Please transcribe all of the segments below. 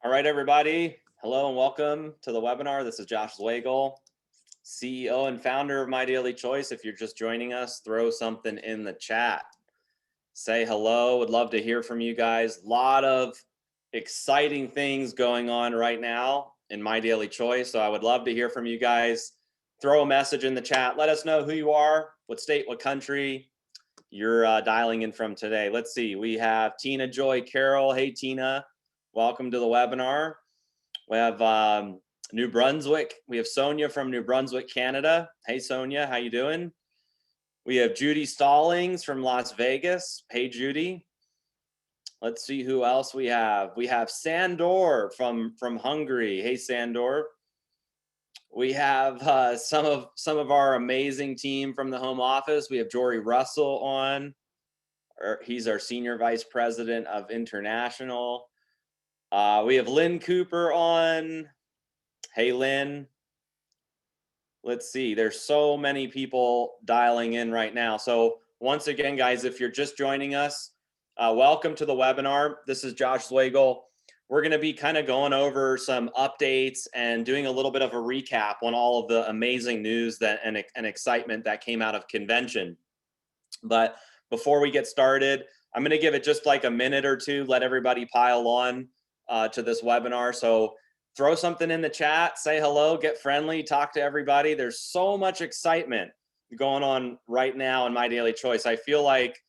All right, everybody. Hello and welcome to the webinar. This is Josh Zwagil, CEO and founder of My Daily Choice. If you're just joining us, throw something in the chat. Say hello. Would love to hear from you guys. A lot of exciting things going on right now in My Daily Choice. So I would love to hear from you guys. Throw a message in the chat. Let us know who you are, what state, what country you're dialing in from today. Let's see. We have Tina Joy Carroll. Hey, Tina. Welcome to the webinar. We have New Brunswick. We have Sonia from New Brunswick, Canada. Hey, Sonia, how you doing? We have Judy Stallings from Las Vegas. Hey, Judy. Let's see who else we have. We have Sandor from Hungary. Hey, Sandor. We have some of our amazing team from the home office. We have Jory Russell on. He's our Senior Vice President of International. We have Lynn Cooper on. Hey, Lynn. Let's see. There's so many people dialing in right now. So once again, guys, if you're just joining us, welcome to the webinar. This is Josh Zwagil. We're going to be kind of going over some updates and doing a little bit of a recap on all of the amazing news and excitement that came out of convention. But before we get started, I'm going to give it just like a minute or two, let everybody pile on to this webinar. So throw something in the chat, say hello, get friendly, talk to everybody. There's so much excitement going on right now in My Daily Choice. I feel like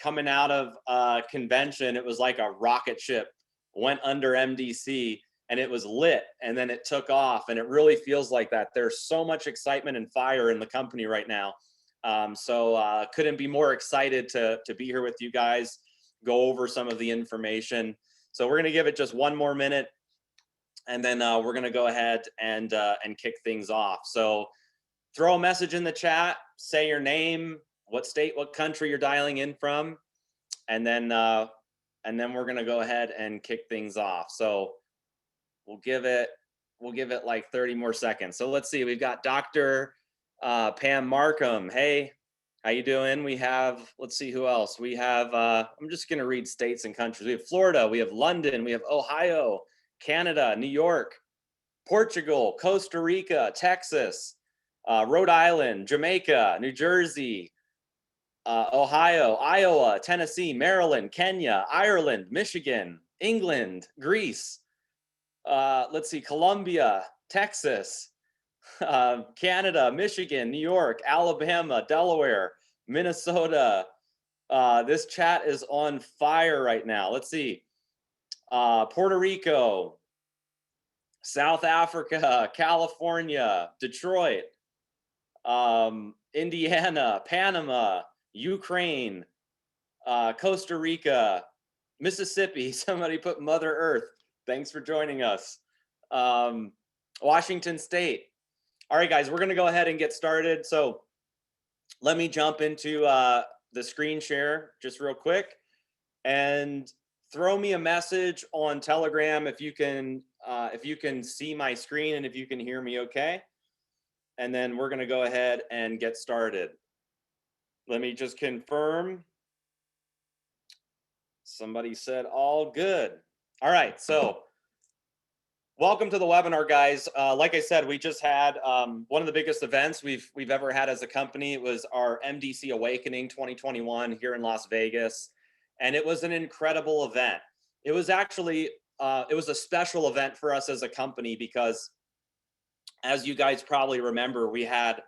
coming out of convention, it was like a rocket ship went under MDC and it was lit and then it took off, and it really feels like that. There's so much excitement and fire in the company right now. So couldn't be more excited to be here with you guys, go over some of the information. So we're going to give it just one more minute, and then we're going to go ahead and kick things off. So throw a message in the chat, say your name, what state, what country you're dialing in from, and then we're going to go ahead and kick things off. So we'll give it like 30 more seconds. So let's see. We've got Dr. Pam Markham. Hey, how you doing? We have, let's see who else. We have, I'm just going to read states and countries. We have Florida, we have London, we have Ohio, Canada, New York, Portugal, Costa Rica, Texas, Rhode Island, Jamaica, New Jersey, Ohio, Iowa, Tennessee, Maryland, Kenya, Ireland, Michigan, England, Greece, let's see, Colombia, Texas, Canada, Michigan, New York, Alabama, Delaware, Minnesota. This chat is on fire right now. Let's see. Puerto Rico, South Africa, California, Detroit, Indiana, Panama, Ukraine, Costa Rica, Mississippi. Somebody put Mother Earth. Thanks for joining us. Washington State. All right, guys, we're going to go ahead and get started. So let me jump into the screen share just real quick and throw me a message on Telegram if you can see my screen and if you can hear me okay. And then we're going to go ahead and get started. Let me just confirm. Somebody said all good. All right, so welcome to the webinar, guys. Like I said, we just had one of the biggest events we've ever had as a company. It was our MDC Awakening 2021 here in Las Vegas, and it was an incredible event. It was actually it was a special event for us as a company because, as you guys probably remember, we had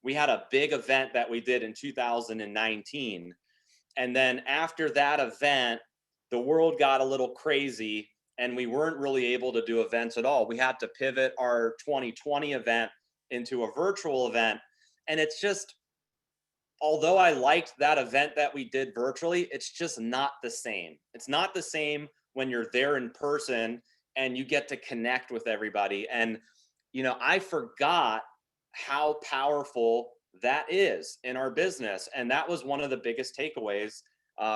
a big event that we did in 2019, and then after that event, the world got a little crazy and we weren't really able to do events at all. We had to pivot our 2020 event into a virtual event. And it's just, although I liked that event that we did virtually, it's just not the same. It's not the same when you're there in person and you get to connect with everybody. And, you know, I forgot how powerful that is in our business. And that was one of the biggest takeaways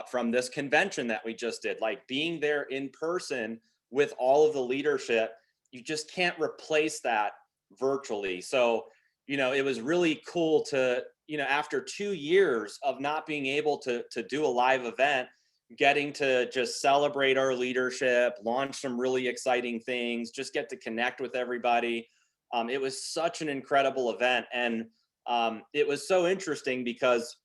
from this convention that we just did, like being there in person with all of the leadership. You just can't replace that virtually. So, you know, it was really cool to, you know, after 2 years of not being able to do a live event, getting to just celebrate our leadership, launch some really exciting things, just get to connect with everybody. It was such an incredible event. And it was so interesting because,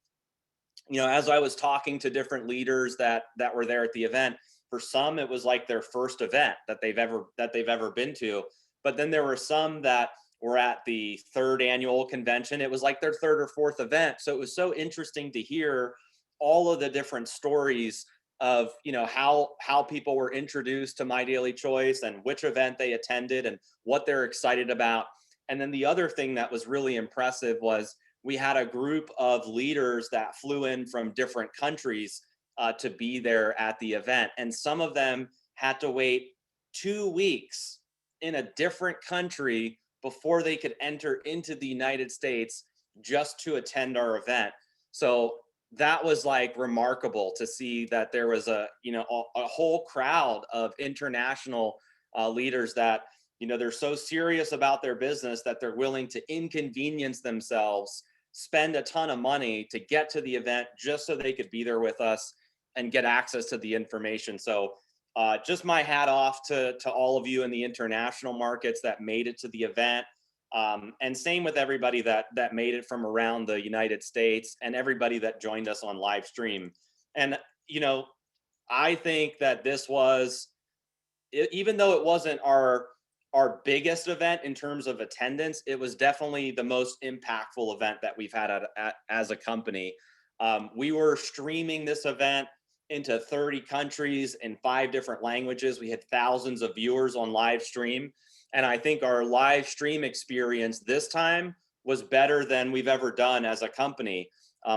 as I was talking to different leaders that were there at the event, for some it was like their first event that they've ever been to. But then there were some that were at the third annual convention. It was like their third or fourth event. So it was so interesting to hear all of the different stories of how people were introduced to My Daily Choice and which event they attended and what they're excited about. And then the other thing that was really impressive was we had a group of leaders that flew in from different countries to be there at the event. And some of them had to wait 2 weeks in a different country before they could enter into the United States just to attend our event. So that was like remarkable to see that there was a whole crowd of international leaders that they're so serious about their business that they're willing to inconvenience themselves, spend a ton of money to get to the event just so they could be there with us and get access to the information. So just my hat off to all of you in the international markets that made it to the event. And same with everybody that made it from around the United States and everybody that joined us on live stream. And, I think that this was, even though it wasn't our biggest event in terms of attendance, it was definitely the most impactful event that we've had as a company. We were streaming this event into 30 countries in 5 different languages. We had thousands of viewers on live stream. And I think our live stream experience this time was better than we've ever done as a company.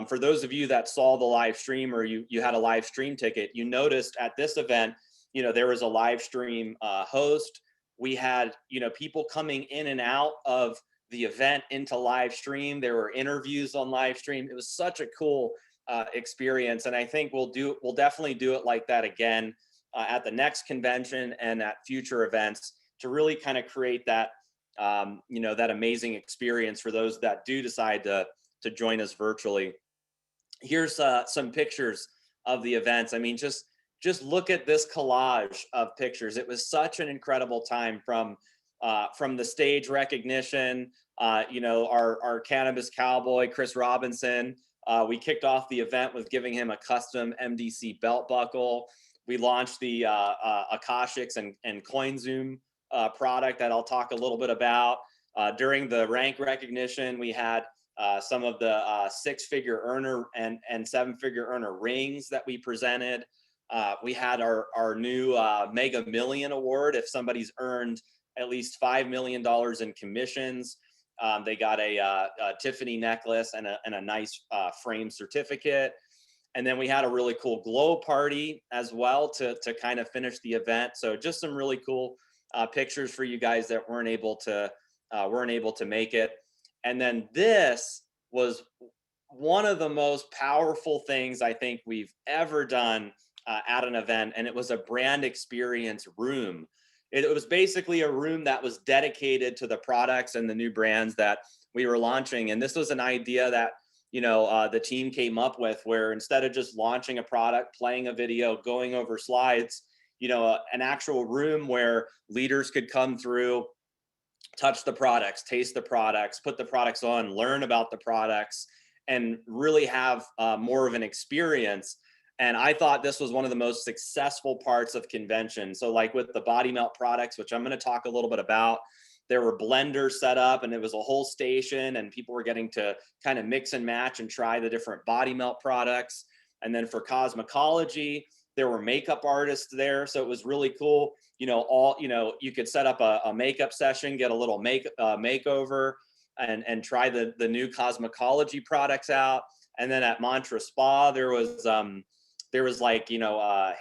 For those of you that saw the live stream or you had a live stream ticket, you noticed at this event, there was a live stream host. We had, people coming in and out of the event into live stream. There were interviews on live stream. It was such a cool experience. And I think we'll definitely do it like that again at the next convention and at future events to really kind of create that, that amazing experience for those that do decide to join us virtually. Here's some pictures of the events. I mean, just look at this collage of pictures. It was such an incredible time from the stage recognition. Our cannabis cowboy, Chris Robinson. We kicked off the event with giving him a custom MDC belt buckle. We launched the Akashics and CoinZoom product that I'll talk a little bit about. During the rank recognition, we had some of the 6-figure earner and 7-figure earner rings that we presented. We had our new Mega Million Award. If somebody's earned at least $5 million in commissions, they got a Tiffany necklace and a nice frame certificate. And then we had a really cool glow party as well to kind of finish the event. So just some really cool pictures for you guys that weren't able to make it. And then this was one of the most powerful things I think we've ever done at an event, and it was a brand experience room. It was basically a room that was dedicated to the products and the new brands that we were launching. And this was an idea that the team came up with, where instead of just launching a product, playing a video, going over slides, an actual room where leaders could come through, touch the products, taste the products, put the products on, learn about the products, and really have more of an experience. And I thought this was one of the most successful parts of convention. So like with the BodyMelt products, which I'm going to talk a little bit about, there were blenders set up and it was a whole station and people were getting to kind of mix and match and try the different BodyMelt products. And then for Cosmikology, there were makeup artists there. So it was really cool. You could set up a makeup session, get a little makeover and try the new Cosmikology products out. And then at Mantra Spa, there was like,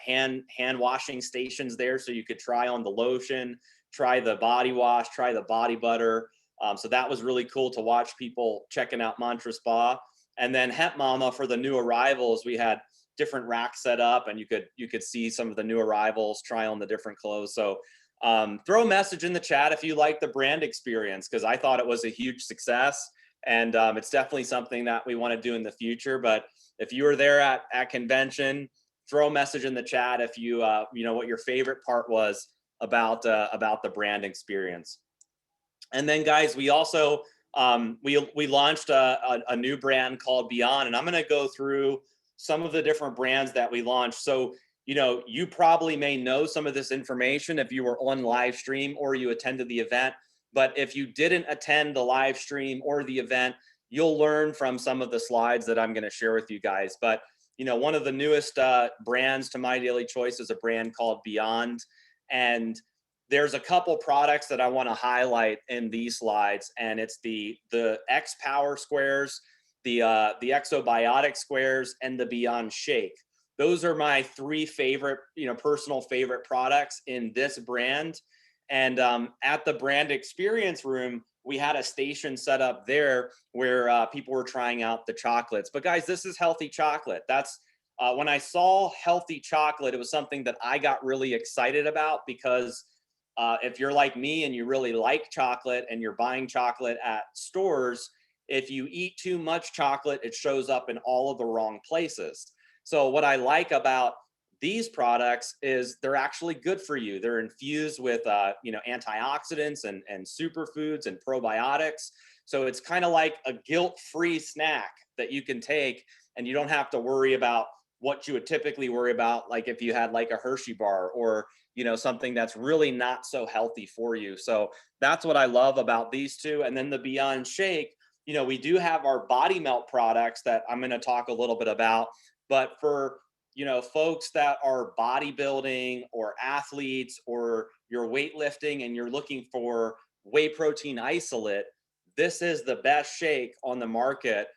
hand washing stations there. So you could try on the lotion, try the body wash, try the body butter. So that was really cool to watch people checking out Mantra Spa. And then Hemp Mama, for the new arrivals, we had different racks set up and you could see some of the new arrivals, try on the different clothes. So throw a message in the chat if you like the brand experience, because I thought it was a huge success. And it's definitely something that we want to do in the future. But if you were there at convention, throw a message in the chat if you you know what your favorite part was about the brand experience. And then guys, we also we launched a new brand called Beyond, and I'm going to go through some of the different brands that we launched. So you know, you probably may know some of this information if you were on live stream or you attended the event. But if you didn't attend the live stream or the event, you'll learn from some of the slides that I'm going to share with you guys. But you know, one of the newest brands to My Daily Choice is a brand called Beyond, and there's a couple products that I want to highlight in these slides, and it's the X Power Squares, the Exobiotic Squares, and the Beyond Shake. Those are my three favorite, you know, personal favorite products in this brand. And at the brand experience room, we had a station set up there where people were trying out the chocolates. But guys, this is healthy chocolate. That's when I saw healthy chocolate, it was something that I got really excited about, because if you're like me and you really like chocolate and you're buying chocolate at stores, if you eat too much chocolate, it shows up in all of the wrong places. So what I like about these products is they're actually good for you. They're infused with you know, antioxidants and superfoods and probiotics. So it's kind of like a guilt-free snack that you can take, and you don't have to worry about what you would typically worry about, like if you had like a Hershey bar or you know, something that's really not so healthy for you. So that's what I love about these two. And then the Beyond Shake, you know, we do have our BodyMelt products that I'm going to talk a little bit about. But for, you know, folks that are bodybuilding or athletes, or you're weightlifting and you're looking for whey protein isolate, this is the best shake on the market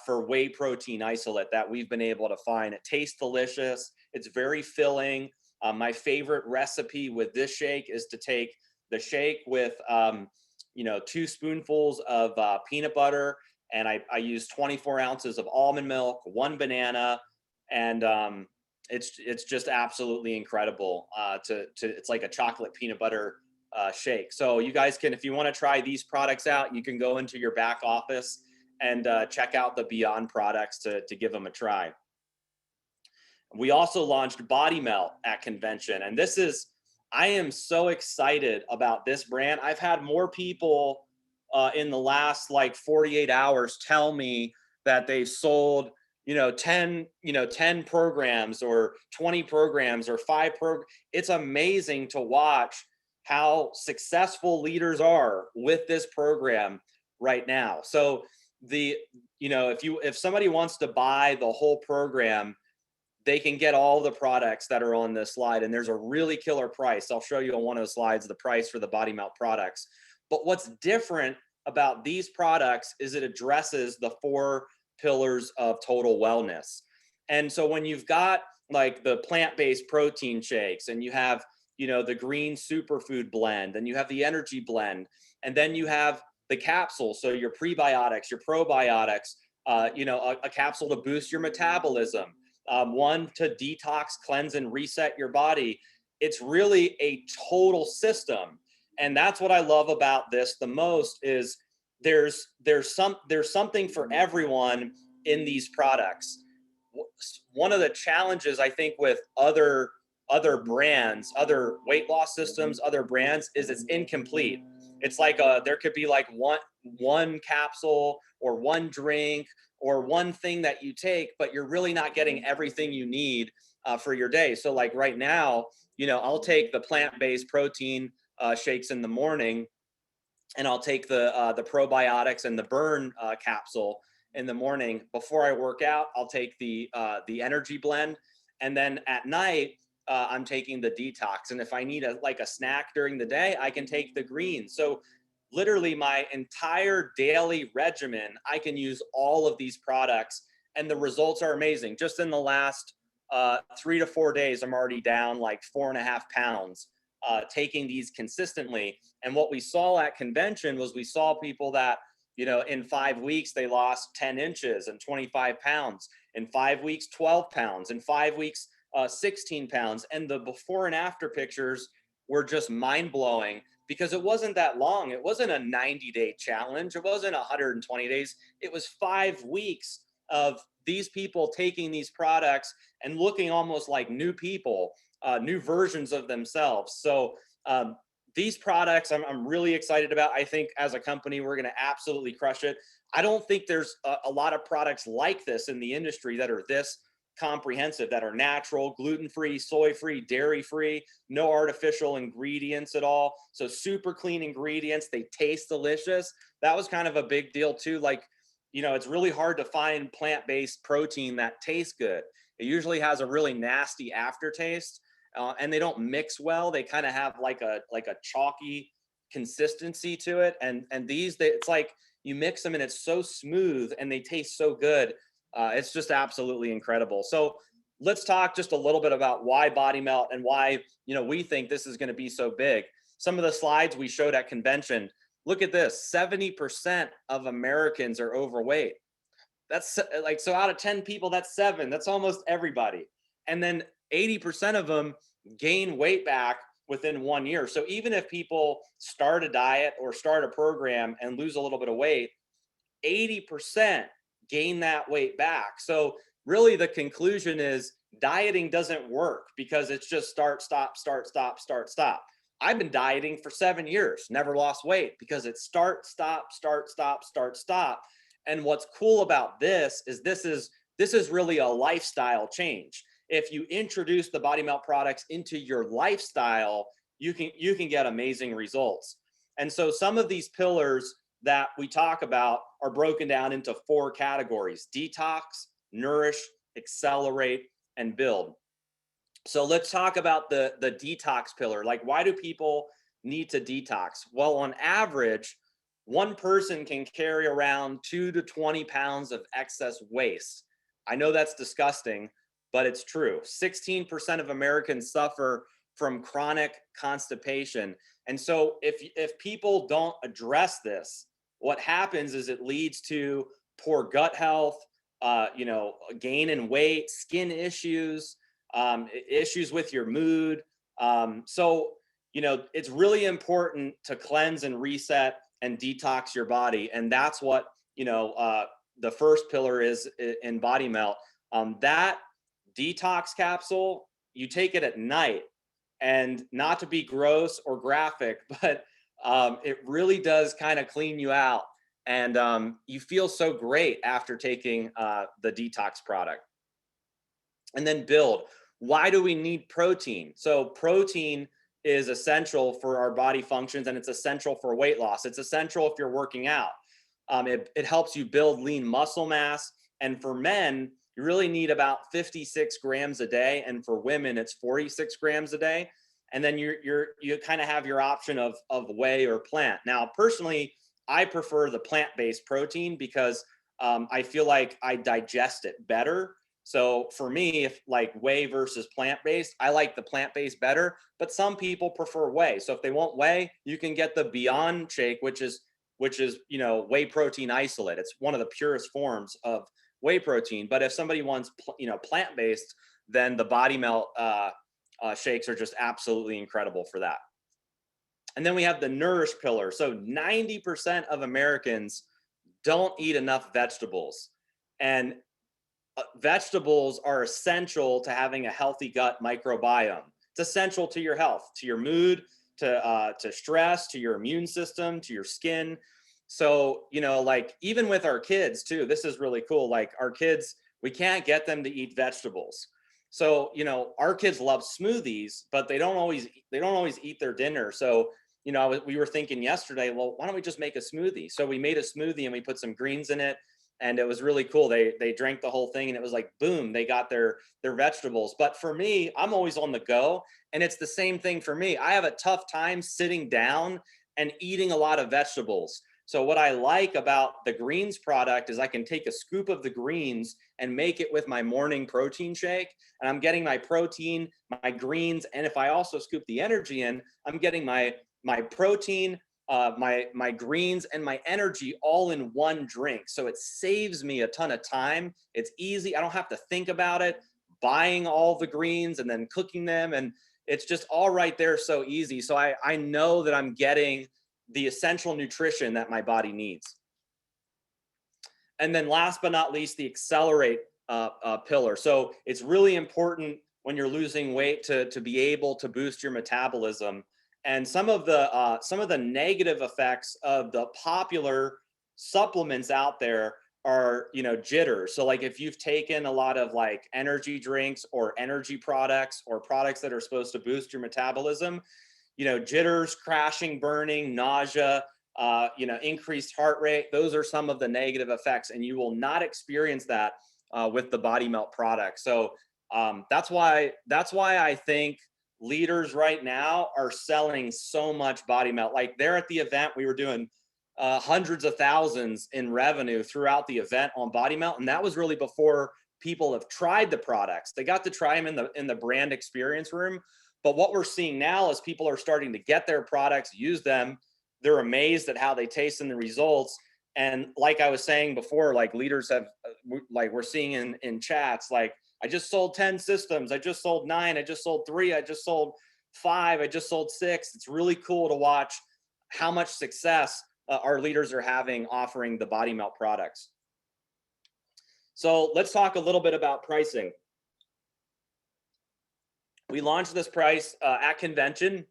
for whey protein isolate that we've been able to find. It tastes delicious. It's very filling. My favorite recipe with this shake is to take the shake with, you know, 2 spoonfuls of peanut butter, and I use 24 ounces of almond milk, 1 banana, and it's just absolutely incredible. It's like a chocolate peanut butter shake. So you guys can, if you want to try these products out, you can go into your back office and check out the Beyond products to give them a try. We also launched BodyMelt at convention, and this is, I am so excited about this brand. I've had more people in the last like 48 hours tell me that they've sold, you know, 10 programs or 20 programs or 5 programs. It's amazing to watch how successful leaders are with this program right now. So you know, if somebody wants to buy the whole program, they can get all the products that are on this slide, and there's a really killer price. I'll show you on one of the slides the price for the BodyMelt products. But what's different about these products is it addresses the 4 pillars of total wellness. And so when you've got like the plant-based protein shakes, and you have, you know, the green superfood blend, and you have the energy blend, and then you have the capsule, so your prebiotics, your probiotics, you know, a capsule to boost your metabolism, one to detox, cleanse, and reset your body. It's really a total system. And that's what I love about this the most, is there's something for everyone in these products. One of the challenges I think with other brands, other weight loss systems, other brands, is it's incomplete. It's like there could be like one capsule or one drink or one thing that you take, but you're really not getting everything you need for your day. So like right now, you know, I'll take the plant-based protein shakes in the morning, and I'll take the probiotics and the burn capsule in the morning. Before I work out, I'll take the energy blend, and then at night I'm taking the detox. And if I need like a snack during the day, I can take the green. So literally my entire daily regimen, I can use all of these products, and the results are amazing. Just in the last 3 to 4 days, I'm already down like 4.5 pounds taking these consistently. And what we saw at convention was we saw people that, you know, in 5 weeks, they lost 10 inches and 25 pounds. In 5 weeks, 12 pounds. In 5 weeks, 16 pounds. And the before and after pictures were just mind blowing, because it wasn't that long. It wasn't a 90-day challenge. It wasn't 120 days. It was 5 weeks of these people taking these products and looking almost like new people, new versions of themselves. So these products I'm really excited about. I think as a company, we're going to absolutely crush it. I don't think there's a lot of products like this in the industry that are this comprehensive, that are natural, gluten-free, soy-free, dairy-free, no artificial ingredients at all. So super clean ingredients. They taste delicious. That was kind of a big deal too. Like, you know, it's really hard to find plant-based protein that tastes good. It usually has a really nasty aftertaste, and they don't mix well. They kind of have like a chalky consistency to it. And these, it's like you mix them and it's so smooth and they taste so good. It's just absolutely incredible. So let's talk just a little bit about why BodyMelt and why, you know, we think this is going to be so big. Some of the slides we showed at convention, look at this, 70% of Americans are overweight. That's like, so out of 10 people, that's 7. That's almost everybody. And then 80% of them gain weight back within 1 year. So even if people start a diet or start a program and lose a little bit of weight, 80% gain that weight back. So really the conclusion is dieting doesn't work because it's just start, stop, start, stop, start, stop. I've been dieting for 7 years, never lost weight because it's start, stop, start, stop, start, stop. And what's cool about this is really a lifestyle change. If you introduce the BodyMelt products into your lifestyle, you can get amazing results. And so some of these pillars that we talk about are broken down into 4 categories: detox, nourish, accelerate, and build. So let's talk about the detox pillar. Like, why do people need to detox? Well, on average, one person can carry around 2 to 20 pounds of excess waste. I know that's disgusting, but it's true. 16% of Americans suffer from chronic constipation. And so if people don't address this, what happens is it leads to poor gut health, gain in weight, skin issues, issues with your mood. So, it's really important to cleanse and reset and detox your body. And that's what, the first pillar is in BodyMelt. That detox capsule, you take it at night, and not to be gross or graphic, but it really does kind of clean you out. And you feel so great after taking the detox product. And then build. Why do we need protein? So protein is essential for our body functions, and it's essential for weight loss. It's essential if you're working out. It helps you build lean muscle mass. And for men, you really need about 56 grams a day. And for women, it's 46 grams a day. And then you kind of have your option of whey or plant. Now, personally, I prefer the plant-based protein because I feel like I digest it better. So for me, if like whey versus plant-based, I like the plant-based better, but some people prefer whey. So if they want whey, you can get the Beyond Shake, which is, whey protein isolate. It's one of the purest forms of whey protein. But if somebody wants, plant-based, then the BodyMelt shakes are just absolutely incredible for that. And then we have the nourish pillar. So 90% of Americans don't eat enough vegetables. And vegetables are essential to having a healthy gut microbiome. It's essential to your health, to your mood, to stress, to your immune system, to your skin. So, like even with our kids too, this is really cool. Like our kids, we can't get them to eat vegetables. So, our kids love smoothies, but they don't always eat their dinner. So, we were thinking yesterday, well, why don't we just make a smoothie? So we made a smoothie and we put some greens in it. And it was really cool. They drank the whole thing and it was like, boom, they got their vegetables. But for me, I'm always on the go. And it's the same thing for me. I have a tough time sitting down and eating a lot of vegetables. So what I like about the greens product is I can take a scoop of the greens and make it with my morning protein shake. And I'm getting my protein, my greens. And if I also scoop the energy in, I'm getting my protein, my greens, and my energy all in one drink. So it saves me a ton of time. It's easy. I don't have to think about it, buying all the greens and then cooking them. And it's just all right there. So easy. So I know that I'm getting the essential nutrition that my body needs. And then last but not least, the accelerate pillar. So it's really important when you're losing weight to be able to boost your metabolism. And some of the negative effects of the popular supplements out there are, jitters. So like if you've taken a lot of like energy drinks or energy products or products that are supposed to boost your metabolism, jitters, crashing, burning, nausea, increased heart rate. Those are some of the negative effects, and you will not experience that with the BodyMelt product. So that's why I think leaders right now are selling so much BodyMelt. Like they're at the event, we were doing hundreds of thousands in revenue throughout the event on BodyMelt, and that was really before people have tried the products. They got to try them in the brand experience room. But what we're seeing now is people are starting to get their products, use them. They're amazed at how they taste and the results. And like I was saying before, like leaders have, like we're seeing in chats, like I just sold 10 systems. I just sold 9. I just sold 3. I just sold 5. I just sold 6. It's really cool to watch how much success our leaders are having offering the BodyMelt products. So let's talk a little bit about pricing. We launched this price at convention.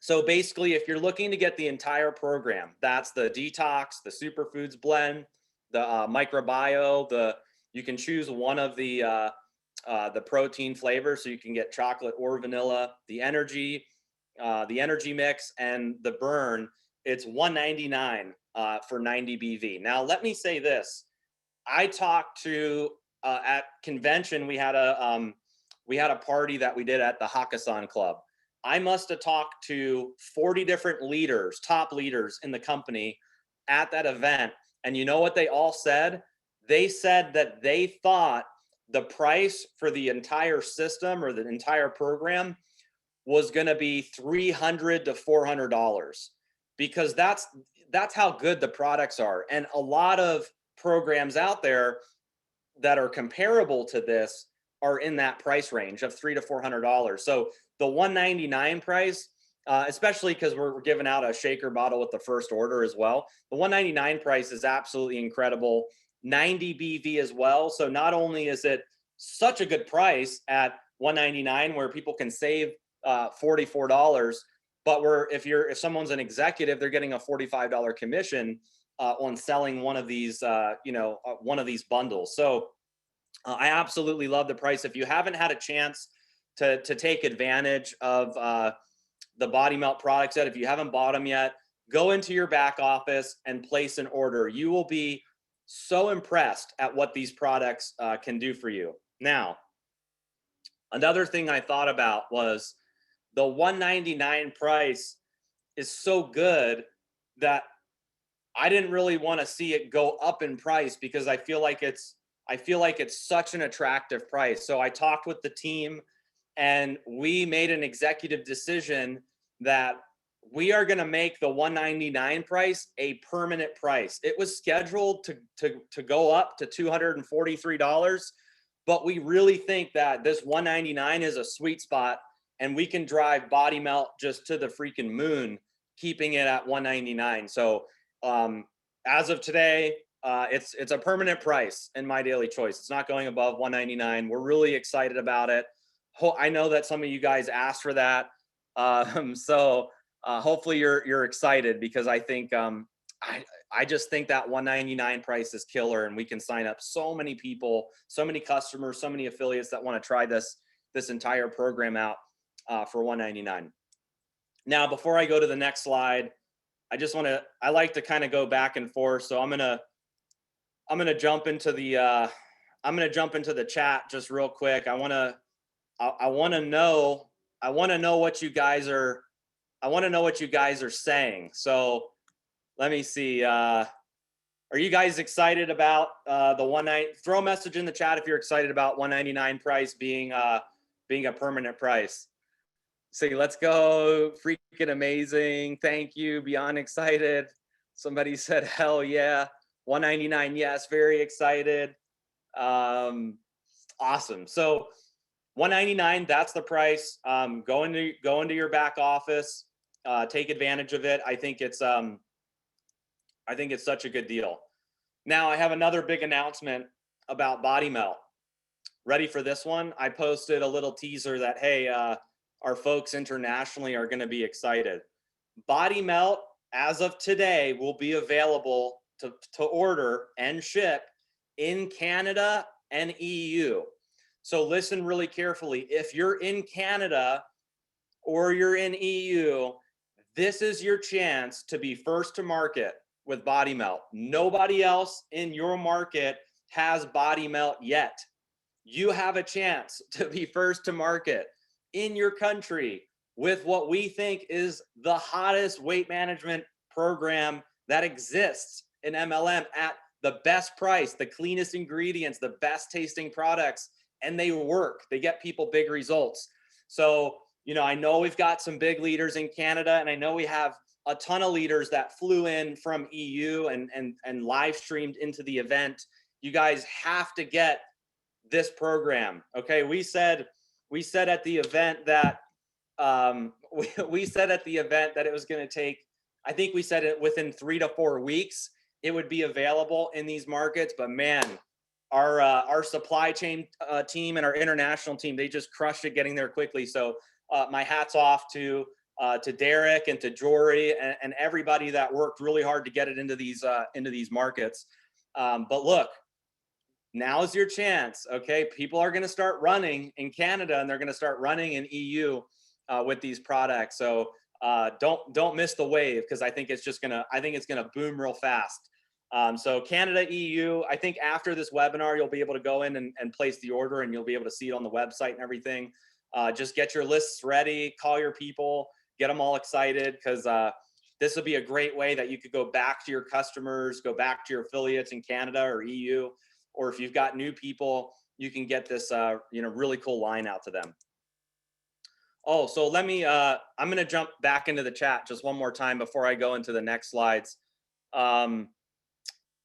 So basically, if you're looking to get the entire program, that's the detox, the superfoods blend, the microbio, you can choose one of the protein flavors. So you can get chocolate or vanilla, the energy mix, and the burn. It's $199 for 90 BV. Now, let me say this. I talked to at convention, we had a party that we did at the Hakkasan Club. I must have talked to 40 different leaders, top leaders in the company at that event. And you know what they all said? They said that they thought the price for the entire system or the entire program was going to be $300 to $400 because that's how good the products are. And a lot of programs out there that are comparable to this are in that price range of $300 to $400. So the $199 price, especially because we're giving out a shaker bottle with the first order as well. The $199 price is absolutely incredible. 90 BV as well. So not only is it such a good price at $199 where people can save $44, but if someone's an executive, they're getting a $45 commission on selling one of these bundles. So I absolutely love the price. If you haven't had a chance to take advantage of the BodyMelt products yet, if you haven't bought them yet, go into your back office and place an order. You will be so impressed at what these products can do for you. Now, another thing I thought about was the $199 price is so good that I didn't really want to see it go up in price because I feel like it's such an attractive price. So I talked with the team and we made an executive decision that we are going to make the $199 price a permanent price. It was scheduled to go up to $243, but we really think that this $199 is a sweet spot and we can drive BodyMelt just to the freaking moon, keeping it at $199. So as of today, it's a permanent price in My Daily Choice. It's not going above $199. We're really excited about it. I know that some of you guys asked for that. So hopefully you're excited because I think I just think that $199 price is killer and we can sign up so many people, so many customers, so many affiliates that want to try this entire program out for $199. Now, before I go to the next slide, I like to kind of go back and forth. So I'm gonna jump into the chat just real quick. I want to know what you guys are saying. So let me see. Are you guys excited about throw a message in the chat if you're excited about $199 price being a permanent price. See, let's go. Freaking amazing. Thank you. Beyond excited. Somebody said, hell yeah. $199. Yes. Very excited. Awesome. So $199, that's the price. Go into your back office, take advantage of it. I think it's such a good deal. Now I have another big announcement about BodyMelt. Ready for this one? I posted a little teaser that, hey, our folks internationally are going to be excited. BodyMelt, as of today, will be available to order and ship in Canada and EU. So listen really carefully. If you're in Canada or you're in EU, this is your chance to be first to market with BodyMelt. Nobody else in your market has BodyMelt yet. You have a chance to be first to market in your country with what we think is the hottest weight management program that exists in MLM at the best price, the cleanest ingredients, the best tasting products, and they work. They get people big results. So, I know we've got some big leaders in Canada, and I know we have a ton of leaders that flew in from EU and live streamed into the event. You guys have to get this program. Okay, we said at the event that we said at the event that it was going to take, I think we said it within 3 to 4 weeks it would be available in these markets. But man, our supply chain team and our international team, they just crushed it getting there quickly. So my hat's off to Derek and to Jory and everybody that worked really hard to get it into these markets. But look, now's your chance. Okay, people are going to start running in Canada and they're going to start running in EU with these products. So don't miss the wave, because I think it's gonna boom real fast. So Canada, EU. I think after this webinar, you'll be able to go in and place the order, and you'll be able to see it on the website and everything. Just get your lists ready, call your people, get them all excited, because this will be a great way that you could go back to your customers, go back to your affiliates in Canada or EU. Or if you've got new people, you can get this, really cool line out to them. Oh, so let me, I'm going to jump back into the chat just one more time before I go into the next slides.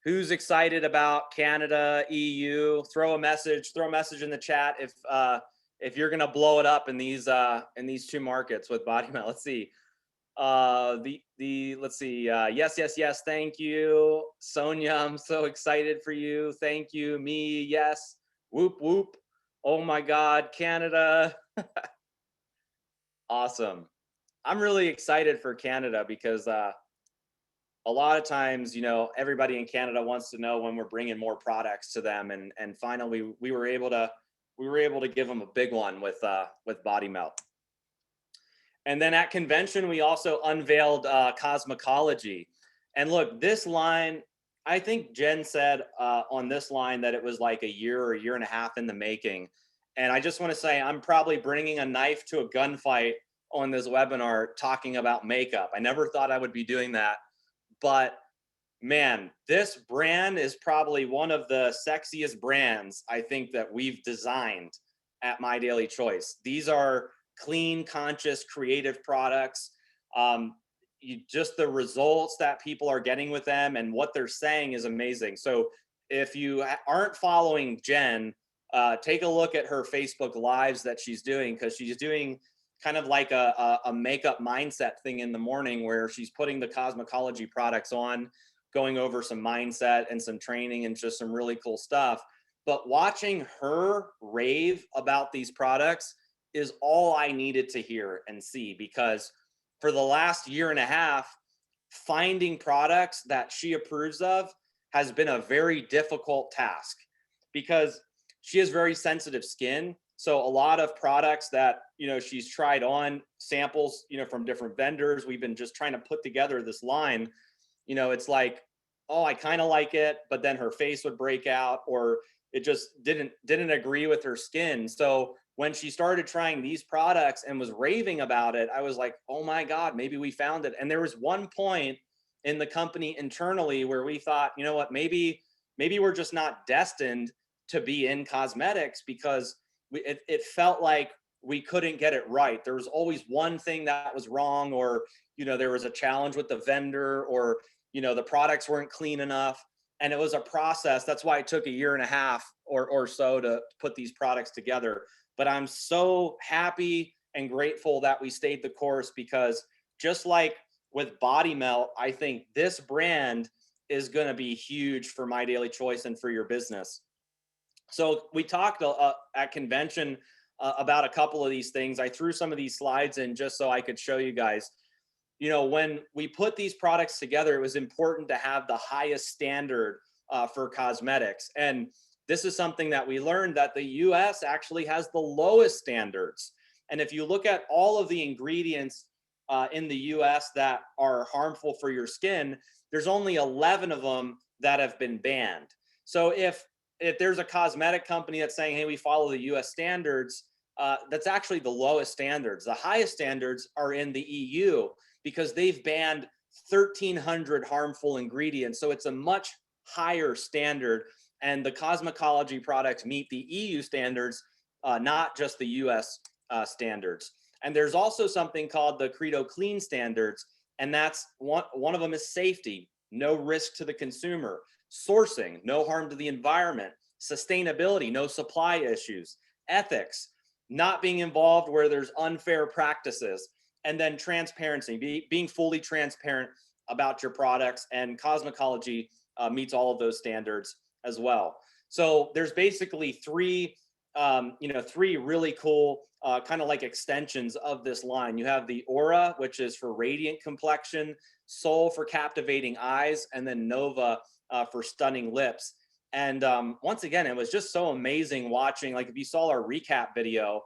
Who's excited about Canada, EU? Throw a message in the chat if you're going to blow it up in these two markets with BodyMelt. Let's see. Let's see. Yes. Thank you, Sonia. I'm so excited for you. Thank you. Me. Yes. Whoop, whoop. Oh my God. Canada. Awesome. I'm really excited for Canada because, a lot of times, everybody in Canada wants to know when we're bringing more products to them. And finally we were able to give them a big one with BodyMelt. And then at convention, we also unveiled Cosmikology. And look, this line, I think Jen said on this line that it was like a year or a year and a half in the making. And I just want to say, I'm probably bringing a knife to a gunfight on this webinar talking about makeup. I never thought I would be doing that. But man, this brand is probably one of the sexiest brands I think that we've designed at My Daily Choice. These are clean, conscious, creative products. Just the results that people are getting with them and what they're saying is amazing. So if you aren't following Jen, take a look at her Facebook lives that she's doing, because she's doing kind of like a makeup mindset thing in the morning, where she's putting the Cosmikology products on, going over some mindset and some training and just some really cool stuff. But watching her rave about these products is all I needed to hear and see, because for the last year and a half, finding products that she approves of has been a very difficult task, because she has very sensitive skin. So a lot of products that, she's tried on, samples, from different vendors, we've been just trying to put together this line, it's like, oh, I kind of like it, but then her face would break out, or it just didn't agree with her skin. So when she started trying these products and was raving about it, I was like, oh my God, maybe we found it. And there was one point in the company internally where we thought, you know what, maybe we're just not destined to be in cosmetics, because it felt like we couldn't get it right. There was always one thing that was wrong, or, there was a challenge with the vendor, or, the products weren't clean enough. And it was a process. That's why it took a year and a half or so to put these products together. But I'm so happy and grateful that we stayed the course, because just like with BodyMelt, I think this brand is going to be huge for My Daily Choice and for your business. So we talked at convention about a couple of these things. I threw some of these slides in just so I could show you guys. When we put these products together, it was important to have the highest standard for cosmetics. And this is something that we learned, that the US actually has the lowest standards. And if you look at all of the ingredients in the US that are harmful for your skin, there's only 11 of them that have been banned. So if there's a cosmetic company that's saying, hey, we follow the US standards, that's actually the lowest standards. The highest standards are in the EU because they've banned 1,300 harmful ingredients. So it's a much higher standard. And the Cosmikology products meet the EU standards, not just the US standards. And there's also something called the Credo Clean standards. And that's one of them is safety, no risk to the consumer; sourcing, no harm to the environment; sustainability, no supply issues; ethics, not being involved where there's unfair practices; and then transparency, being fully transparent about your products. And Cosmikology meets all of those standards as well. So there's basically three really cool kind of like extensions of this line. You have the Aura, which is for radiant complexion; Soul for captivating eyes; and then Nova for stunning lips. And once again, it was just so amazing watching, like if you saw our recap video,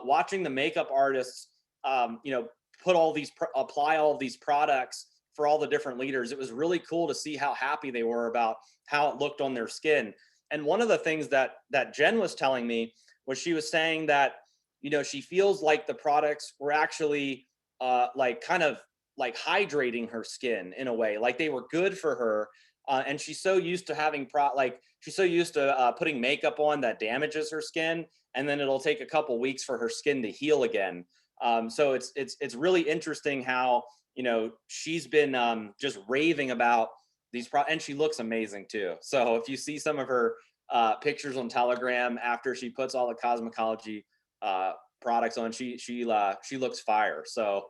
watching the makeup artists, apply all of these products for all the different leaders. It was really cool to see how happy they were about how it looked on their skin. And one of the things that Jen was telling me was, she was saying that, she feels like the products were actually kind of hydrating her skin in a way, like they were good for her. And she's so used to having she's so used to putting makeup on that damages her skin, and then it'll take a couple weeks for her skin to heal again. So it's really interesting how, she's been just raving about these products, and she looks amazing too. So if you see some of her pictures on Telegram after she puts all the Cosmikology products on, she looks fire. So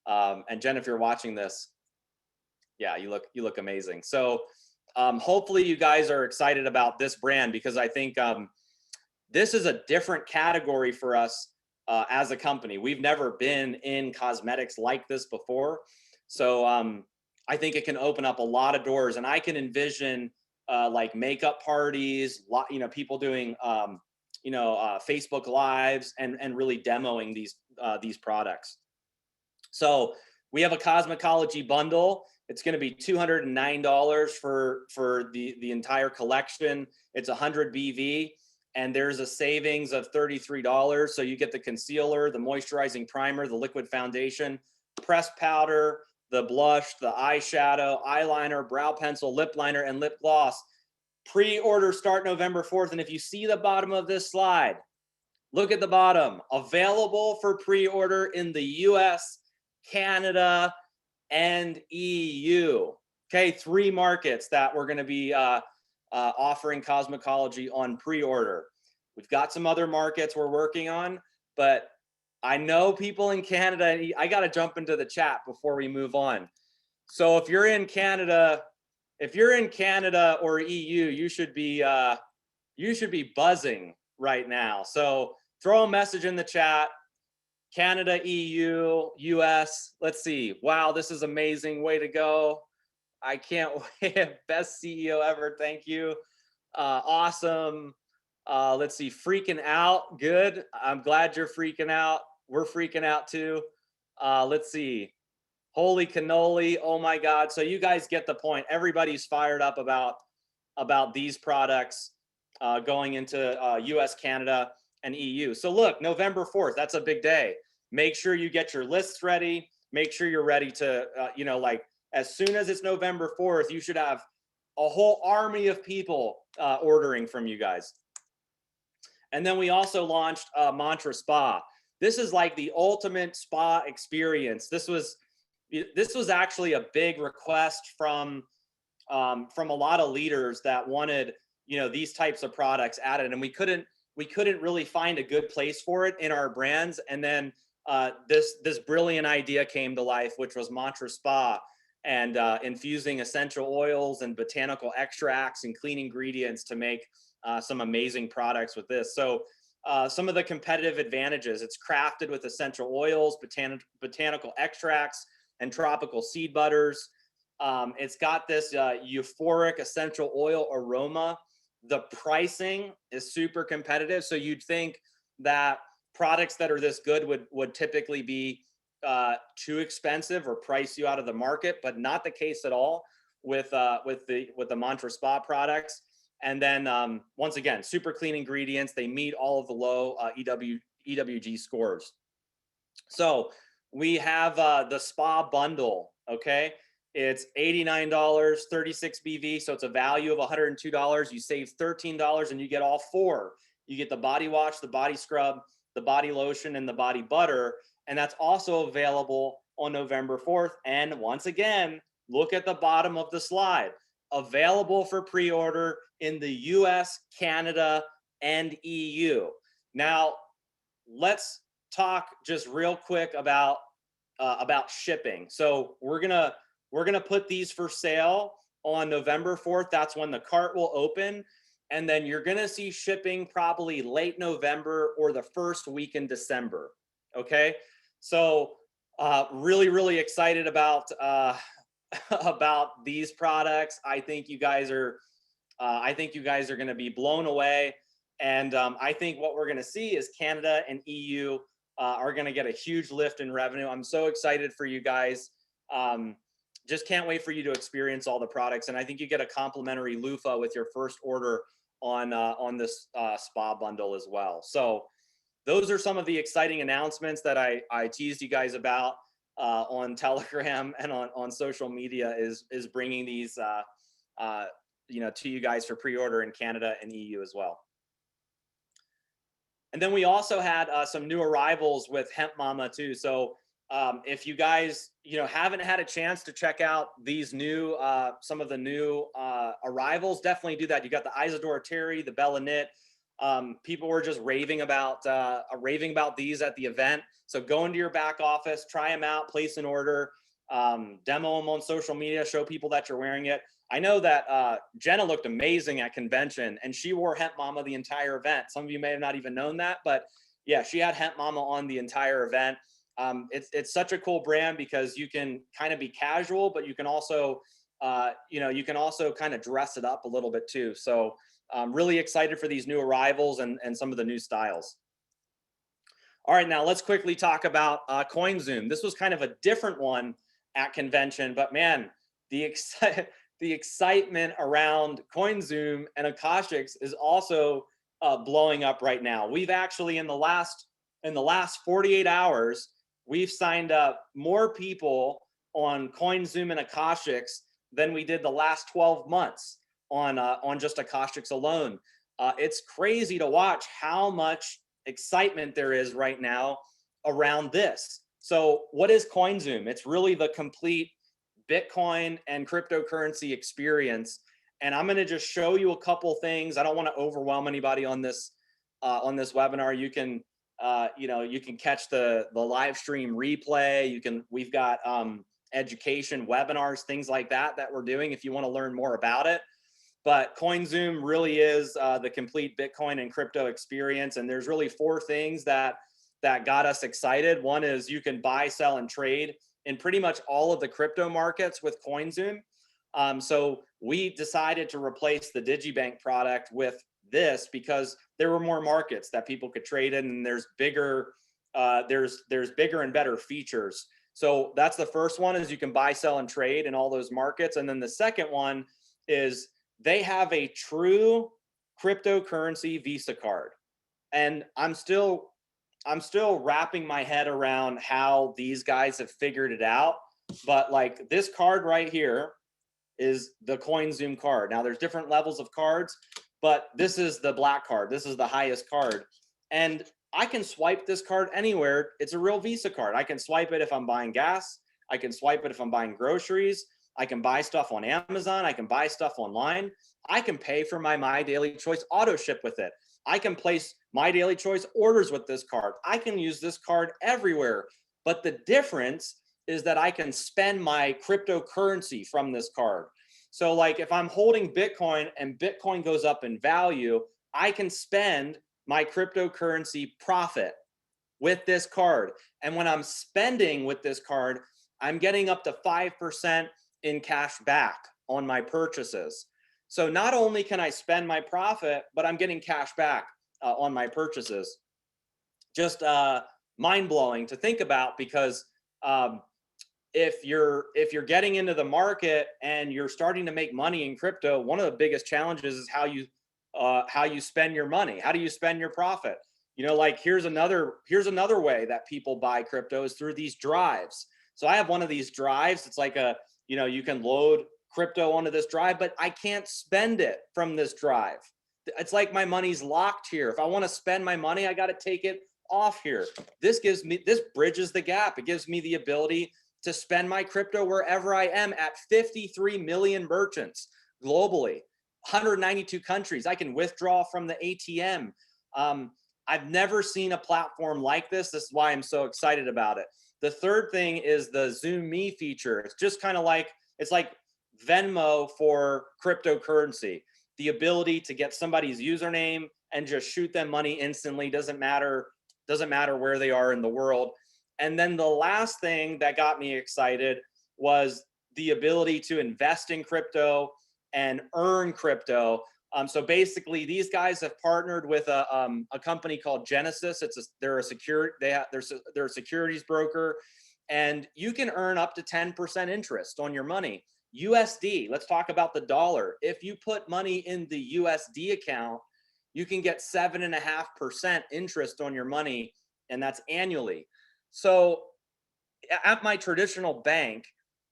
and Jen, if you're watching this, yeah, you look amazing. So hopefully you guys are excited about this brand, because I think this is a different category for us as a company. We've never been in cosmetics like this before. So I think it can open up a lot of doors, and I can envision like makeup parties, people doing Facebook Lives and really demoing these products. So we have a Cosmikology bundle. It's going to be $209 for the entire collection. It's 100 BV, and there's a savings of $33. So you get the concealer, the moisturizing primer, the liquid foundation, pressed powder, the blush, the eyeshadow, eyeliner, brow pencil, lip liner, and lip gloss. Pre-order start November 4th. And if you see the bottom of this slide, look at the bottom. Available for pre-order in the US, Canada, and EU. Okay, 3 markets that we're going to be offering Cosmikology on pre-order. We've got some other markets we're working on, but I know people in Canada. I got to jump into the chat before we move on. So if you're in Canada or EU, you should be buzzing right now. So throw a message in the chat. Canada, EU, US. Let's see. Wow, this is amazing. Way to go. I can't wait. Best CEO ever. Thank you. Awesome. Let's see. Freaking out. Good. I'm glad you're freaking out. We're freaking out too. Let's see. Holy cannoli. Oh my God. So you guys get the point. Everybody's fired up about these products going into US, Canada, and EU. So look, November 4th, that's a big day. Make sure you get your lists ready. Make sure you're ready to, as soon as it's November 4th, you should have a whole army of people ordering from you guys. And then we also launched Mantra Spa. This is like the ultimate spa experience. This was actually a big request from a lot of leaders that wanted, these types of products added, and we couldn't really find a good place for it in our brands. And then this brilliant idea came to life, which was Mantra Spa. and infusing essential oils and botanical extracts and clean ingredients to make some amazing products with this. So some of the competitive advantages: it's crafted with essential oils, botanical extracts, and tropical seed butters. It's got this euphoric essential oil aroma. The pricing is super competitive. So you'd think that products that are this good would typically be too expensive or price you out of the market, but not the case at all with the Mantra Spa products. And then once again, super clean ingredients. They meet all of the low EWG scores. So we have the spa bundle. Okay, it's $89, 36 BV, so it's a value of $102. You save $13 and you get all four. You get the body wash, the body scrub, the body lotion, and the body butter. And that's also available on November 4th. And once again, look at the bottom of the slide. Available for pre-order in the US, Canada, and EU. Now, let's talk just real quick about shipping. So we're gonna put these for sale on November 4th. That's when the cart will open. And then you're gonna see shipping probably late November or the first week in December. Okay. So really, really excited about about these products. I think you guys are going to be blown away. And I think what we're going to see is Canada and EU are going to get a huge lift in revenue. I'm so excited for you guys. Just can't wait for you to experience all the products. And I think you get a complimentary loofah with your first order on this spa bundle as well. So those are some of the exciting announcements that I teased you guys about on Telegram and on social media, is bringing these to you guys for pre-order in Canada and EU as well. And then we also had some new arrivals with Hemp Mama too. So if you guys haven't had a chance to check out these new some of the new arrivals, definitely do that. You got the Isadora Terry, the Bella Knit. People were just raving about these at the event. So go into your back office, try them out, place an order, demo them on social media, show people that you're wearing it. I know that Jenna looked amazing at convention, and she wore Hemp Mama the entire event. Some of you may have not even known that, but yeah, she had Hemp Mama on the entire event. It's such a cool brand because you can kind of be casual, but you can also kind of dress it up a little bit too. So I'm really excited for these new arrivals and some of the new styles. All right, now let's quickly talk about CoinZoom. This was kind of a different one at convention, but man, the excitement around CoinZoom and Akashics is also blowing up right now. We've actually in the last 48 hours, we've signed up more people on CoinZoom and Akashics than we did the last 12 months on just Akashics alone. It's crazy to watch how much excitement there is right now around this. So what is CoinZoom? It's really the complete Bitcoin and cryptocurrency experience. And I'm going to just show you a couple things. I don't want to overwhelm anybody on this webinar. You can catch the live stream replay. We've got education webinars, things like that we're doing if you want to learn more about it. But CoinZoom really is the complete Bitcoin and crypto experience. And there's really four things that got us excited. One is you can buy, sell, and trade in pretty much all of the crypto markets with CoinZoom. So we decided to replace the DigiBank product with this because there were more markets that people could trade in, and there's bigger and better features. So that's the first one, is you can buy, sell, and trade in all those markets. And then the second one is they have a true cryptocurrency Visa card. And I'm still wrapping my head around how these guys have figured it out. But like this card right here is the CoinZoom card. Now there's different levels of cards, but this is the black card. This is the highest card. And I can swipe this card anywhere. It's a real Visa card. I can swipe it if I'm buying gas. I can swipe it if I'm buying groceries. I can buy stuff on Amazon. I can buy stuff online. I can pay for my Daily Choice auto ship with it. I can place My Daily Choice orders with this card. I can use this card everywhere. But the difference is that I can spend my cryptocurrency from this card. So like if I'm holding Bitcoin and Bitcoin goes up in value, I can spend my cryptocurrency profit with this card. And when I'm spending with this card, I'm getting up to 5% in cash back on my purchases. So not only can I spend my profit, but I'm getting cash back on my purchases. Just mind blowing to think about, because um, if you're getting into the market and you're starting to make money in crypto, one of the biggest challenges is how you spend your money. How do you spend your profit? Like here's another way that people buy crypto is through these drives. So I have one of these drives. It's like you can load crypto onto this drive, but I can't spend it from this drive. It's like my money's locked here. If I want to spend my money, I got to take it off here. This bridges the gap. It gives me the ability to spend my crypto wherever I am at 53 million merchants globally, 192 countries. I can withdraw from the ATM. I've never seen a platform like this. This is why I'm so excited about it. The third thing is the Zoom Me feature. It's just kind of like, it's like Venmo for cryptocurrency. The ability to get somebody's username and just shoot them money instantly. Doesn't matter where they are in the world. And then the last thing that got me excited was the ability to invest in crypto and earn crypto. So basically, these guys have partnered with a company called Genesis. They're a securities broker, and you can earn up to 10% interest on your money. USD. Let's talk about the dollar. If you put money in the USD account, you can get 7.5% interest on your money, and that's annually. So at my traditional bank,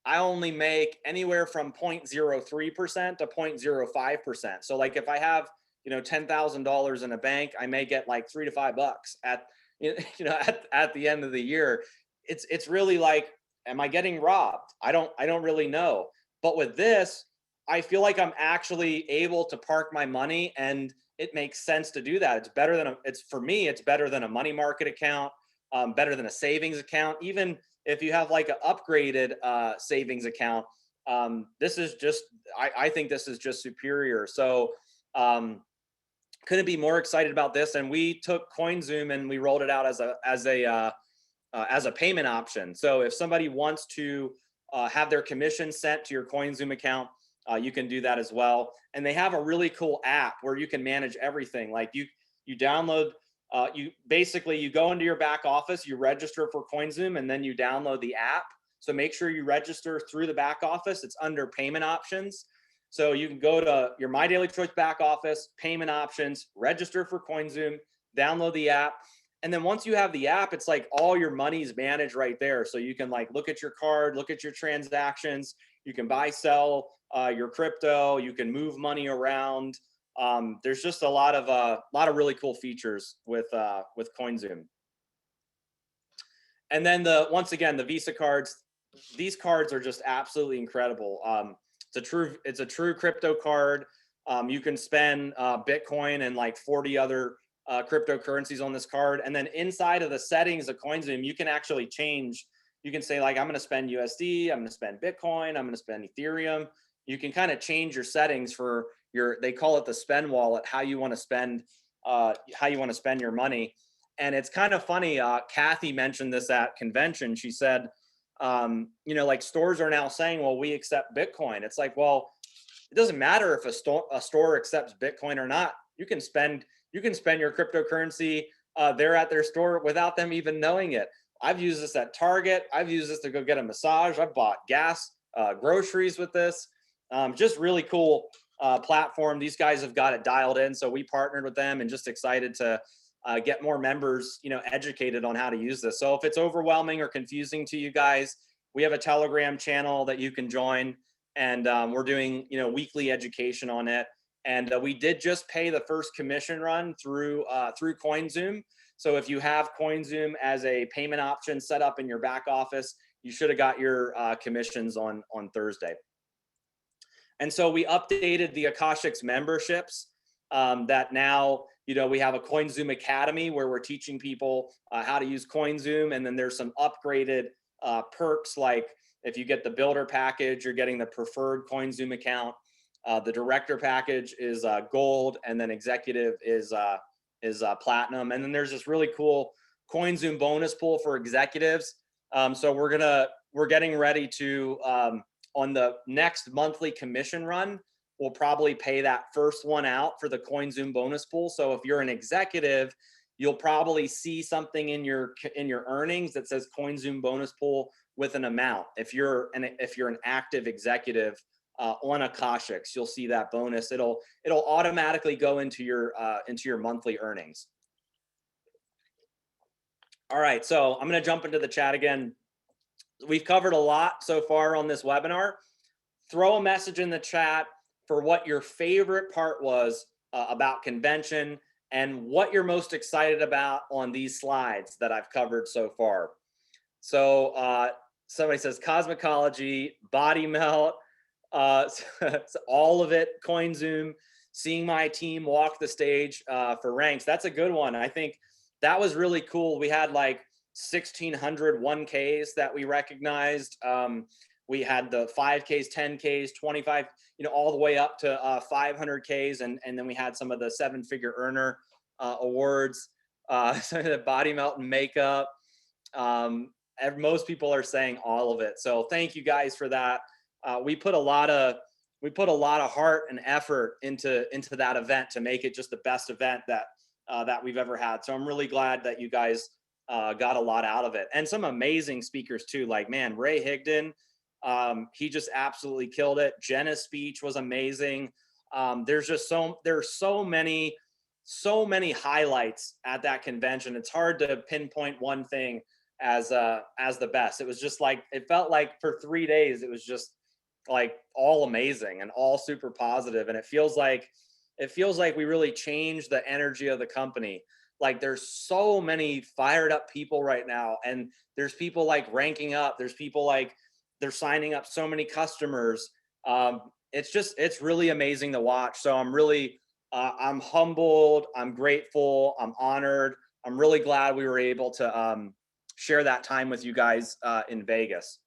I only make anywhere from 0.03% to 0.05%. So like if I have, $10,000 in a bank, I may get like $3 to $5 at the end of the year. It's really like, am I getting robbed? I don't really know. But with this, I feel like I'm actually able to park my money, and it makes sense to do that. For me, it's better than a money market account, better than a savings account. Even if you have like an upgraded savings account, I think this is just superior. So couldn't be more excited about this. And we took CoinZoom and we rolled it out as a payment option. So if somebody wants to have their commission sent to your CoinZoom account, you can do that as well. And they have a really cool app where you can manage everything. Like you download, you go into your back office, you register for CoinZoom, and then you download the app. So make sure you register through the back office. It's under payment options. So you can go to your My Daily Choice back office, payment options, register for CoinZoom, download the app. And then once you have the app, it's like all your money's managed right there. So you can like look at your card, look at your transactions. You can buy, sell your crypto. You can move money around. There's just a lot of really cool features with CoinZoom. And then once again, the Visa cards. These cards are just absolutely incredible. It's a true crypto card. You can spend Bitcoin and like 40 other cryptocurrencies on this card. And then inside of the settings of CoinZoom, you can actually change. You can say like, I'm going to spend USD, I'm going to spend Bitcoin, I'm going to spend Ethereum. You can kind of change your settings for they call it the spend wallet, how you want to spend your money. And it's kind of funny. Kathy mentioned this at convention. She said, like stores are now saying, well, we accept Bitcoin. It's like, well, it doesn't matter if a store accepts Bitcoin or not. You can spend your cryptocurrency there at their store without them even knowing it. I've used this at Target. I've used this to go get a massage. I've bought gas, groceries with this. Just really cool platform. These guys have got it dialed in. So we partnered with them and just excited to get more members, educated on how to use this. So if it's overwhelming or confusing to you guys, we have a Telegram channel that you can join, and we're doing, weekly education on it. And we did just pay the first commission run through CoinZoom. So if you have CoinZoom as a payment option set up in your back office, you should have got your commissions on Thursday. And so we updated the Akashics memberships that now, we have a CoinZoom Academy where we're teaching people how to use CoinZoom. And then there's some upgraded perks like if you get the builder package, you're getting the preferred CoinZoom account. The director package is gold, and then executive is platinum. And then there's this really cool CoinZoom bonus pool for executives. So we're getting ready to on the next monthly commission run, we'll probably pay that first one out for the CoinZoom bonus pool. So if you're an executive, you'll probably see something in your earnings that says CoinZoom bonus pool with an amount. If you're an active executive on Akashics, you'll see that bonus. It'll automatically go into your monthly earnings. All right, so I'm going to jump into the chat again. We've covered a lot so far on this webinar. Throw a message in the chat for what your favorite part was about convention and what you're most excited about on these slides that I've covered so far. So somebody says Cosmikology, BodyMelt, all of it, CoinZoom, seeing my team walk the stage for ranks. That's a good one. I think that was really cool. We had like 1,600 1Ks that we recognized. We had the 5Ks, 10Ks, 25, all the way up to 500Ks. And then we had some of the 7-figure earner awards, some of the BodyMelt and makeup. Most people are saying all of it. So thank you guys for that. We put a lot of heart and effort into that event to make it just the best event that we've ever had. So I'm really glad that you guys got a lot out of it, and some amazing speakers too. Like, man, Ray Higdon, he just absolutely killed it. Jenna's speech was amazing. There's so many highlights at that convention. It's hard to pinpoint one thing as the best. It was just like, it felt like for 3 days it was just like all amazing and all super positive, and it feels like we really changed the energy of the company. Like, there's so many fired up people right now, and there's people like ranking up, there's people like they're signing up so many customers. It's really amazing to watch. So I'm really I'm humbled, I'm grateful, I'm honored. I'm really glad we were able to share that time with you guys in Vegas.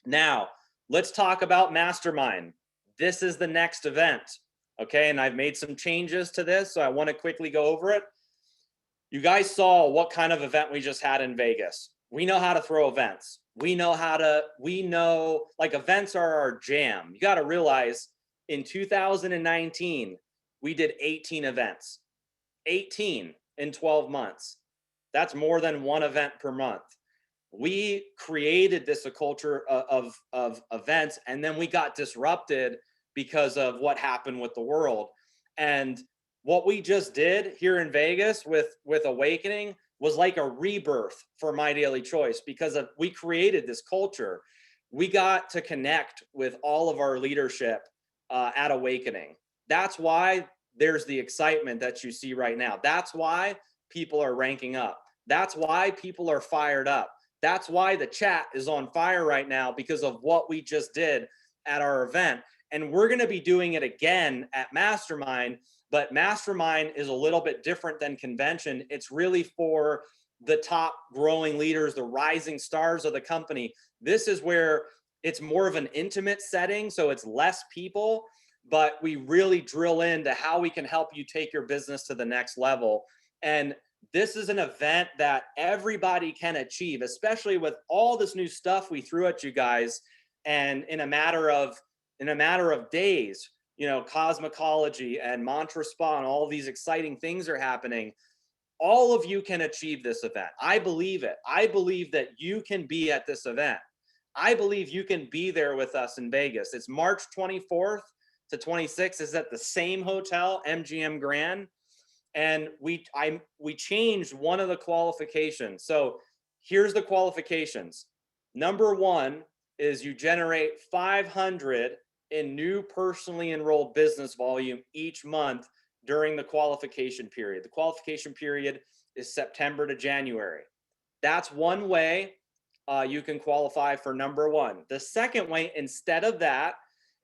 Now, let's talk about Mastermind. This is the next event, okay? And I've made some changes to this, so I want to quickly go over it. You guys saw what kind of event we just had in Vegas. We know how to throw events. We know like events are our jam. You got to realize in 2019, we did 18 events, 18 in 12 months. That's more than one event per month. We created a culture of events, and then we got disrupted because of what happened with the world. And what we just did here in Vegas with Awakening was like a rebirth for My Daily Choice, because we created this culture. We got to connect with all of our leadership at Awakening. That's why there's the excitement that you see right now. That's why people are ranking up. That's why people are fired up. That's why the chat is on fire right now, because of what we just did at our event. And we're going to be doing it again at Mastermind, but Mastermind is a little bit different than convention. It's really for the top growing leaders, the rising stars of the company. This is where it's more of an intimate setting, so it's less people, but we really drill into how we can help you take your business to the next level. And this is an event that everybody can achieve, especially with all this new stuff we threw at you guys. And in a matter of days, Cosmikology and Mantra Spa and all these exciting things are happening. All of you can achieve this event. I believe it. I believe that you can be at this event. I believe you can be there with us in Vegas. It's March 24th to 26th. It's at the same hotel, MGM Grand. And we changed one of the qualifications. So here's the qualifications. Number one is you generate 500 in new personally enrolled business volume each month during the qualification period. The qualification period is September to January. That's one way you can qualify for number one. The second way, instead of that,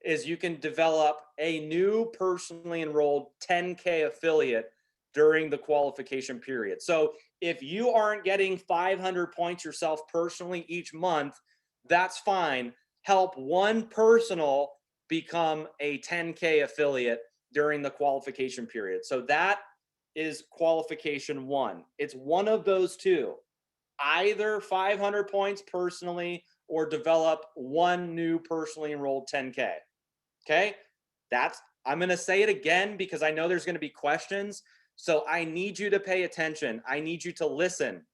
is you can develop a new personally enrolled 10K affiliate during the qualification period. So If you aren't getting 500 points yourself personally each month, that's fine. Help one personal become a 10K affiliate during the qualification period. So that is qualification one. It's one of those two, either 500 points personally or develop one new personally enrolled 10K. Okay. I'm going to say it again because I know there's going to be questions. So I need you to pay attention. I need you to listen.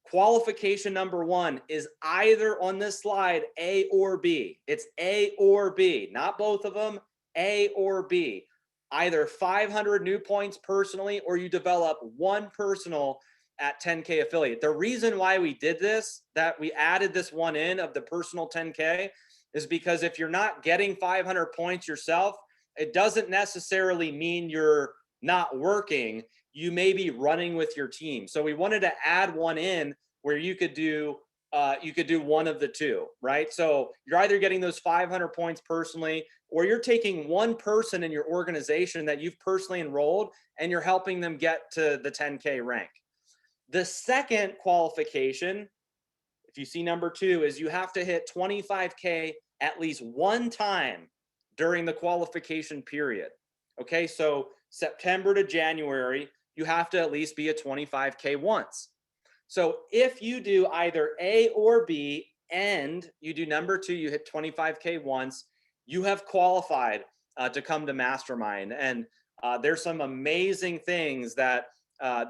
Qualification number one is either on this slide, A or B. It's A or B, not both of them, A or B. Either 500 new points personally, or you develop one personal at 10K affiliate. The reason why we did this, that we added this one in of the personal 10K, is because if you're not getting 500 points yourself, it doesn't necessarily mean you're not working. You may be running with your team. So we wanted to add one in where you could do one of the two, right? So you're either getting those 500 points personally, or you're taking one person in your organization that you've personally enrolled and you're helping them get to the 10K rank. The second qualification, if you see number two, is you have to hit 25K at least one time during the qualification period. Okay, so September to January, you have to at least be at 25K once. So if you do either A or B and you do number two, you hit 25K once, you have qualified to come to Mastermind. And there's some amazing things that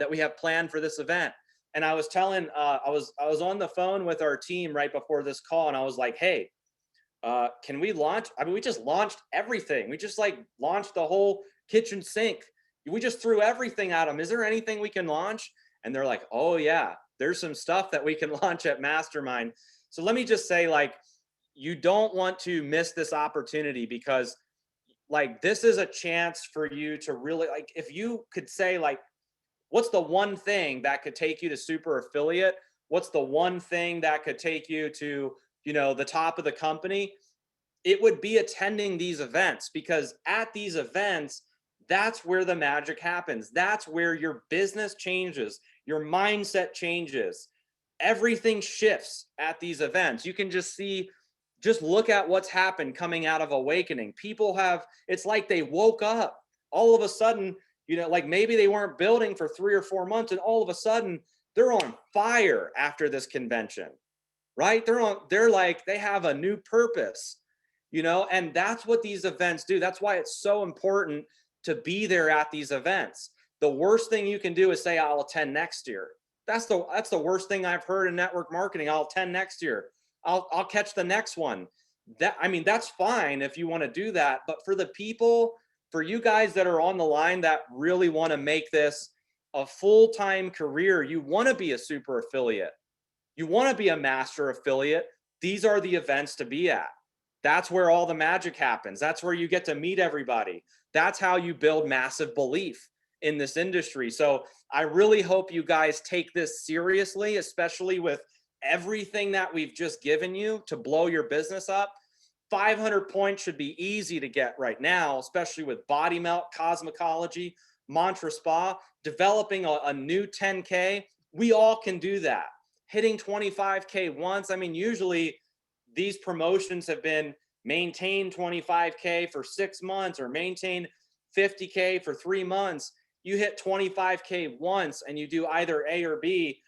we have planned for this event. And I was telling, I was on the phone with our team right before this call, and I was like, hey, can we launch? I mean, we just launched everything. We just like launched the whole kitchen sink. We just threw everything at them. Is there anything we can launch? And they're like, oh yeah, there's some stuff that we can launch at Mastermind. So let me just say, like, you don't want to miss this opportunity, because like this is a chance for you to really, like, if you could say, like, what's the one thing that could take you to super affiliate? What's the one thing that could take you to, the top of the company? It would be attending these events, because at these events, that's where the magic happens. That's where your business changes, your mindset changes. Everything shifts at these events. You can just look at what's happened coming out of Awakening. It's like they woke up all of a sudden, like maybe they weren't building for 3 or 4 months, and all of a sudden they're on fire after this convention, right? They have a new purpose, and that's what these events do. That's why it's so important to be there at these events. The worst thing you can do is say, I'll attend next year. That's the worst thing I've heard in network marketing. I'll attend next year. I'll catch the next one. That's fine if you want to do that. But for you guys that are on the line that really want to make this a full-time career, you want to be a super affiliate, you want to be a master affiliate, these are the events to be at. That's where all the magic happens. That's where you get to meet everybody. That's how you build massive belief in this industry. So I really hope you guys take this seriously, especially with everything that we've just given you to blow your business up. 500 points should be easy to get right now, especially with BodyMelt, Cosmikology, Mantra Spa, developing a new 10K. We all can do that. Hitting 25K once. Usually these promotions have been maintain 25K for 6 months or maintain 50K for 3 months. You hit 25K once and you do either A or B,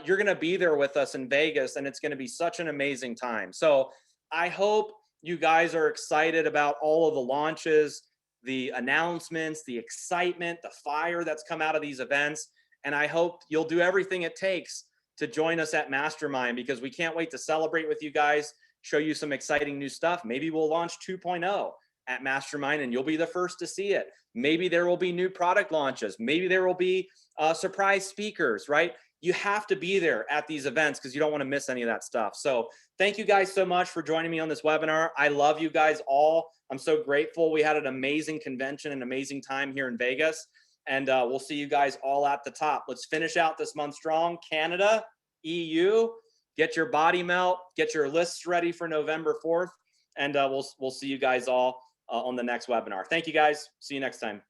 you're going to be there with us in Vegas, and it's going to be such an amazing time. So I hope you guys are excited about all of the launches, the announcements, the excitement, the fire that's come out of these events. And I hope you'll do everything it takes to join us at Mastermind, because we can't wait to celebrate with you guys, show you some exciting new stuff. Maybe we'll launch 2.0 at Mastermind and you'll be the first to see it. Maybe there will be new product launches. Maybe there will be surprise speakers, right? You have to be there at these events because you don't want to miss any of that stuff. So thank you guys so much for joining me on this webinar. I love you guys all. I'm so grateful. We had an amazing convention, an amazing time here in Vegas. And we'll see you guys all at the top. Let's finish out this month strong. Canada, EU, get your BodyMelt, get your lists ready for November 4th. And we'll see you guys all on the next webinar. Thank you guys. See you next time.